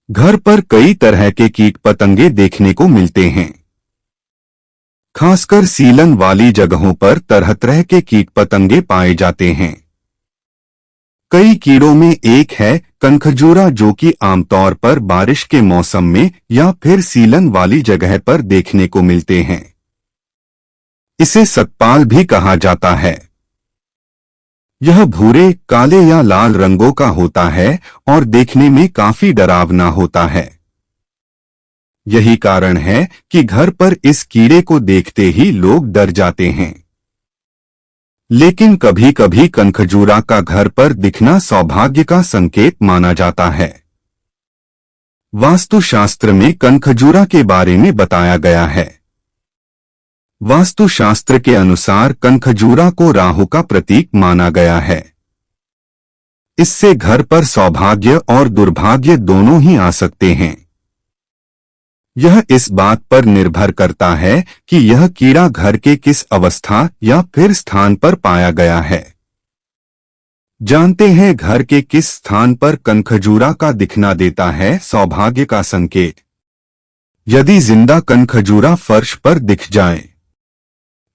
घर पर कई तरह के कीट पतंगे देखने को मिलते हैं। खासकर सीलन वाली जगहों पर तरह तरह के कीट पतंगे पाए जाते हैं। कई कीड़ों में एक है कनखजूरा, जो कि आमतौर पर बारिश के मौसम में या फिर सीलन वाली जगह पर देखने को मिलते हैं। इसे सतपाल भी कहा जाता है। यह भूरे, काले या लाल रंगों का होता है और देखने में काफी डरावना होता है। यही कारण है कि घर पर इस कीड़े को देखते ही लोग डर जाते हैं। लेकिन कभी कभी कनखजूरा का घर पर दिखना सौभाग्य का संकेत माना जाता है। वास्तुशास्त्र में कनखजूरा के बारे में बताया गया है। वास्तुशास्त्र के अनुसार कनखजूरा को राहु का प्रतीक माना गया है। इससे घर पर सौभाग्य और दुर्भाग्य दोनों ही आ सकते हैं। यह इस बात पर निर्भर करता है कि यह कीड़ा घर के किस अवस्था या फिर स्थान पर पाया गया है। जानते हैं घर के किस स्थान पर कनखजूरा का दिखना देता है सौभाग्य का संकेत। यदि जिंदा कनखजूरा फर्श पर दिख जाए।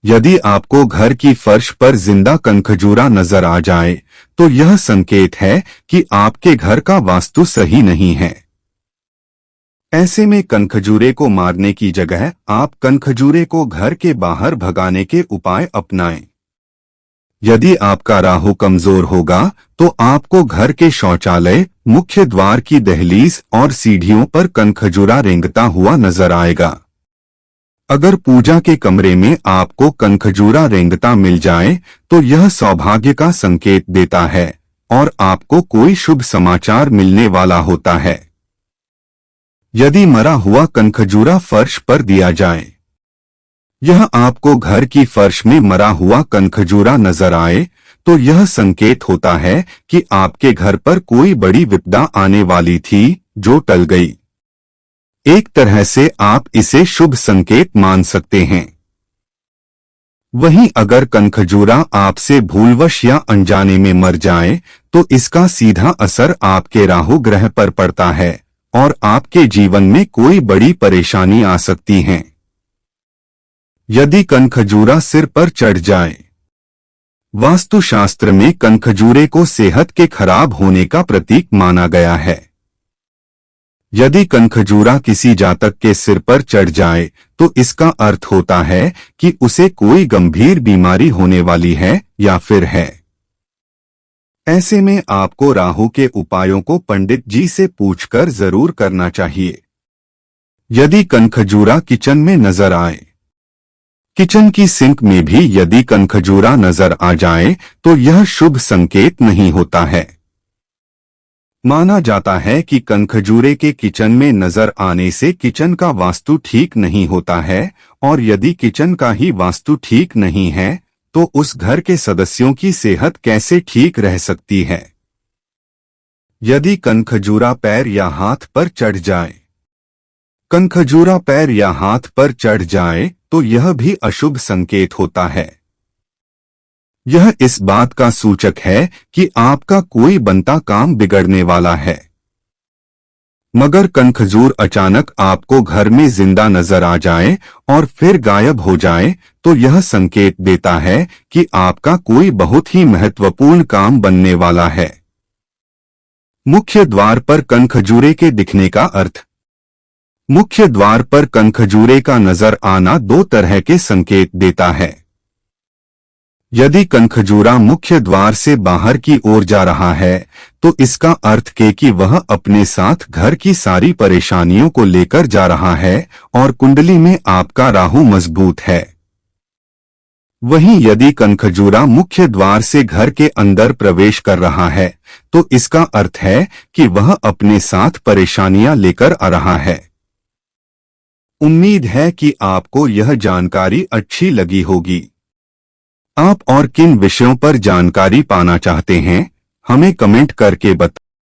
यदि आपको घर की फर्श पर जिंदा कनखजूरा नजर आ जाए तो यह संकेत है कि आपके घर का वास्तु सही नहीं है। ऐसे में कनखजूरे को मारने की जगह आप कनखजूरे को घर के बाहर भगाने के उपाय अपनाएं। यदि आपका राहु कमजोर होगा तो आपको घर के शौचालय, मुख्य द्वार की दहलीज और सीढ़ियों पर कनखजूरा रेंगता हुआ नजर आएगा। अगर पूजा के कमरे में आपको कनखजूरा रेंगता मिल जाए तो यह सौभाग्य का संकेत देता है और आपको कोई शुभ समाचार मिलने वाला होता है। यदि मरा हुआ कनखजूरा फर्श पर दिया जाए, यह आपको घर की फर्श में मरा हुआ कनखजूरा नजर आए तो यह संकेत होता है कि आपके घर पर कोई बड़ी विपदा आने वाली थी जो टल गई। एक तरह से आप इसे शुभ संकेत मान सकते हैं। वहीं अगर कनखजूरा आपसे भूलवश या अनजाने में मर जाए तो इसका सीधा असर आपके राहु ग्रह पर पड़ता है और आपके जीवन में कोई बड़ी परेशानी आ सकती है। यदि कनखजूरा सिर पर चढ़ जाए। वास्तुशास्त्र में कनखजूरे को सेहत के खराब होने का प्रतीक माना गया है। यदि कनखजूरा किसी जातक के सिर पर चढ़ जाए तो इसका अर्थ होता है कि उसे कोई गंभीर बीमारी होने वाली है या फिर है। ऐसे में आपको राहु के उपायों को पंडित जी से पूछकर जरूर करना चाहिए। यदि कनखजूरा किचन में नजर आए। किचन की सिंक में भी यदि कनखजूरा नजर आ जाए तो यह शुभ संकेत नहीं होता है। माना जाता है कि कनखजूरे के किचन में नजर आने से किचन का वास्तु ठीक नहीं होता है और यदि किचन का ही वास्तु ठीक नहीं है तो उस घर के सदस्यों की सेहत कैसे ठीक रह सकती है। यदि कनखजूरा पैर या हाथ पर चढ़ जाए। कनखजूरा पैर या हाथ पर चढ़ जाए तो यह भी अशुभ संकेत होता है। यह इस बात का सूचक है कि आपका कोई बनता काम बिगड़ने वाला है। मगर कनखजूर अचानक आपको घर में जिंदा नजर आ जाए और फिर गायब हो जाए तो यह संकेत देता है कि आपका कोई बहुत ही महत्वपूर्ण काम बनने वाला है। मुख्य द्वार पर कनखजूरे के दिखने का अर्थ। मुख्य द्वार पर कनखजूरे का नजर आना दो तरह के संकेत देता है। यदि कनखजूरा मुख्य द्वार से बाहर की ओर जा रहा है तो इसका अर्थ है कि वह अपने साथ घर की सारी परेशानियों को लेकर जा रहा है और कुंडली में आपका राहु मजबूत है। वहीं यदि कनखजूरा मुख्य द्वार से घर के अंदर प्रवेश कर रहा है तो इसका अर्थ है कि वह अपने साथ परेशानियां लेकर आ रहा है। उम्मीद है कि आपको यह जानकारी अच्छी लगी होगी। आप और किन विषयों पर जानकारी पाना चाहते हैं, हमें कमेंट करके बताएं।